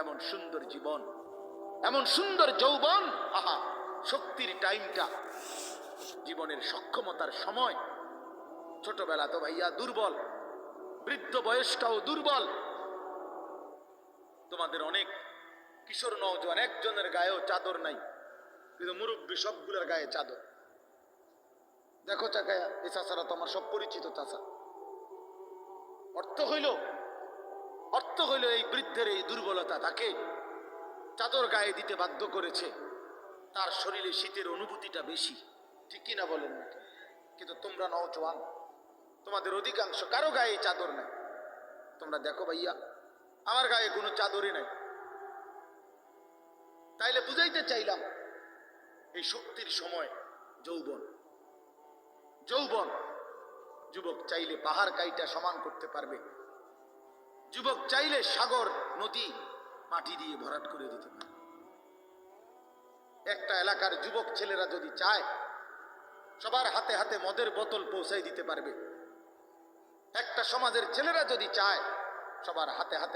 এমন সুন্দর জীবন, এমন সুন্দর যৌবন, আহা শক্তির টাইমটা, জীবনের সক্ষমতার সময়। ছোটবেলা তো ভাইয়া দুর্বল, বৃদ্ধ বয়সটাও দুর্বল। তোমাদের অনেক কিশোর নওজোয়ান একজনের গায়েও চাদর নাই, কিন্তু মুরব্বী সবগুলোর গায়ে চাদর। দেখো চাকায়া, এই চাচারা তো আমার সব পরিচিত চাচা। অর্থ হইল এই বৃদ্ধের এই দুর্বলতা তাকে চাদর গায়ে দিতে বাধ্য করেছে। তার শরীরে শীতের অনুভূতিটা বেশি, ঠিক কিনা বলেন না? কিন্তু তোমরা নওজোয়ান, তোমাদের অধিকাংশ কারো গায়ে চাদর নাই। তোমরা দেখো ভাইয়া, আমার গায়ে কোনো চাদরই নাই। তাইলে বুঝাইতে চাইলাম, এই শক্তির সময় যৌবন। যৌবন, যুবক চাইলে পাহাড় কাইটা সমান করতে পারবে। যুবক চাইলে সাগর নদী মাটি দিয়ে ভরাট করে দিতে পারে। একটা এলাকার যুবক ছেলেরা যদি চায়, সবার হাতে হাতে মদের বোতল পৌঁছাই দিতে পারবে। একটা সমাজের ছেলেরা যদি চায়, সবার হাতে হাতে